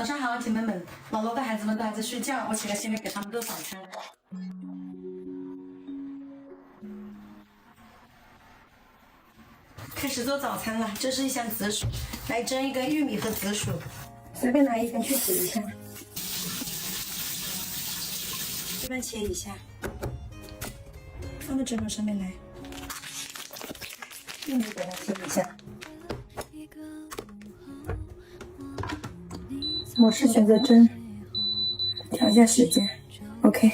早上好，姐妹们，老罗的孩子们都还在睡觉，我起来先给他们做早餐。开始做早餐了，这是一箱紫薯，来蒸一根玉米和紫薯，随便拿一根去煮一下，随便切一下，放到蒸笼上面来，玉米给它切一下。模式选择蒸，调一下时间 ，OK。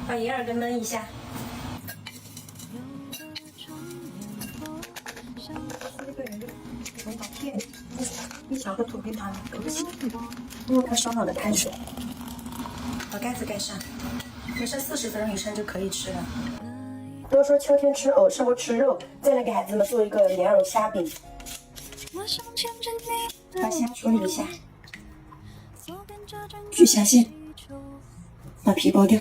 把银耳根焖一下。一小个土给它勾芡，用它烧好的开水，把盖子盖上，没事40分钟以上就可以吃了。都说秋天吃藕胜过吃肉，再来给孩子们做一个莲藕虾饼。把虾处理一下，去虾线，把皮剥掉，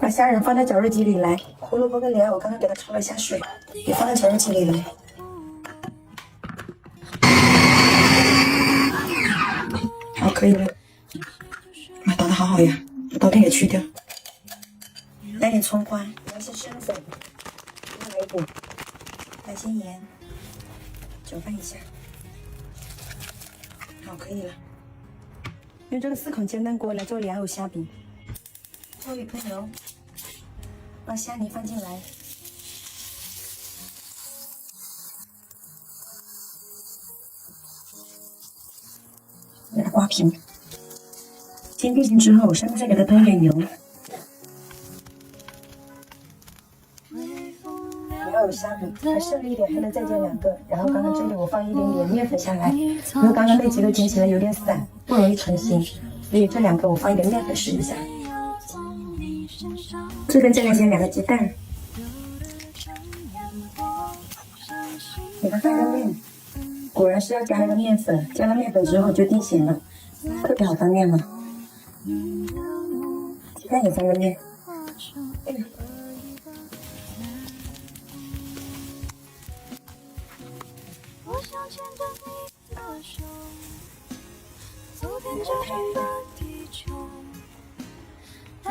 把虾仁放在绞肉机里来，胡萝卜跟莲藕刚刚给它焯了一下水，也放在绞肉机里来。好，可以了。哇，捣得好好呀，把刀片给去掉。来点葱花，来些生粉，来一点，来些盐。搅拌一下，好，可以了。用这个4孔煎蛋锅来做莲藕虾饼，锅里喷油，把虾泥放进来，给它刮平。煎定型之后，上面再给它喷一点油。莲藕虾饼还剩了一点，还能再煎2个。然后刚刚这里我放一点点面粉下来，因为刚刚那几个煎起来有点散，不容易成型，所以这2个我放一点面粉试一下。这边再来煎2个鸡蛋，给它翻个面，果然是要加那个面粉，加了面粉之后就定型了，特别好翻面了。鸡蛋也翻个面。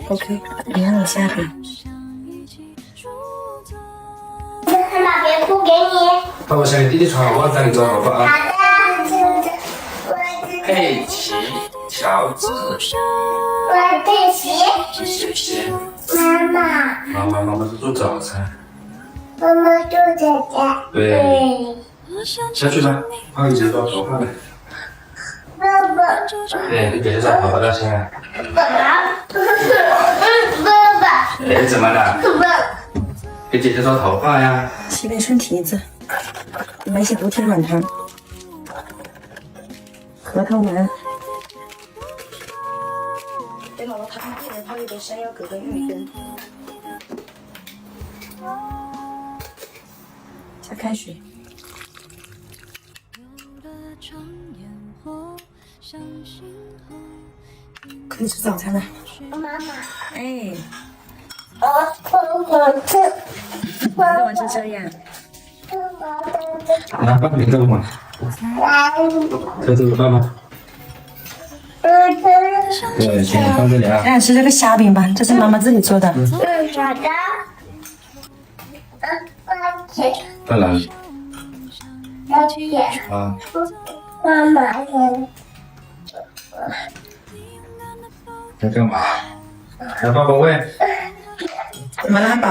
OK， 莲藕虾饼。把别铺给你。爸爸想给弟弟穿好袜子，让你抓头发啊。好的。佩奇、乔治。我佩奇。谢谢。妈妈是做早餐。妈妈做早餐。对。下去吧，帮你姐抓头发呗。爸爸。对，你给姐抓头发了现在。爸爸。哎，怎么了？给姐姐抓头发呀。洗点春提子，买一些补铁软糖，核桃丸。给姥姥她一人泡一杯山药葛跟玉米根，加开水。可以吃早餐了。妈妈。哎，我吃。晚上就这样。来，爸爸给这个嘛。这个爸爸。对，请你放这里啊。来吃这个虾饼吧，这是妈妈自己做的。好的。在哪里？啊。妈妈。在干嘛？来，爸爸喂。怎么了，宝？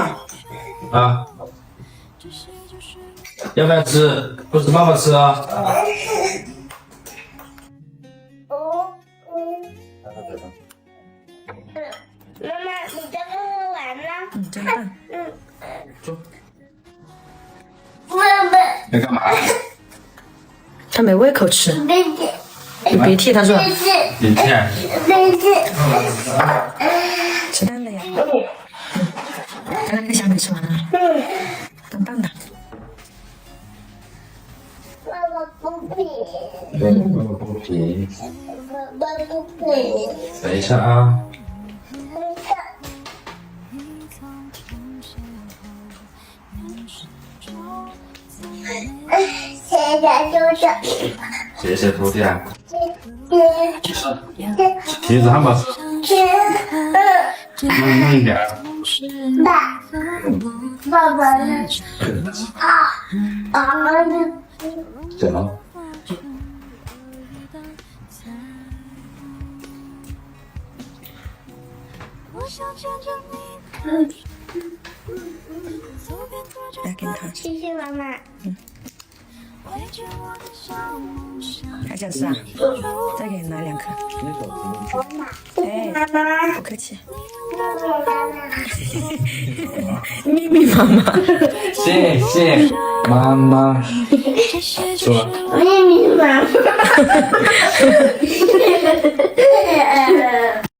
啊。要不要吃？不是爸爸吃啊。妈妈，你这个喝完了？真笨。坐。妈妈。在干嘛？他没胃口吃。鼻涕。有鼻涕，他说。鼻涕。吃蛋了呀。刚刚那个虾饼吃完了。棒棒的。爸爸不皮。对，爸爸剥皮。爸爸不皮。等一下啊。谢谢徒弟啊。鼻子汉堡，慢一点。爸爸怎么？来，给你看。谢谢妈妈。还想吃啊？再给你拿2颗。哎，妈妈，不客气。咪咪妈妈。咪咪妈妈。谢谢妈妈。说。咪咪妈妈。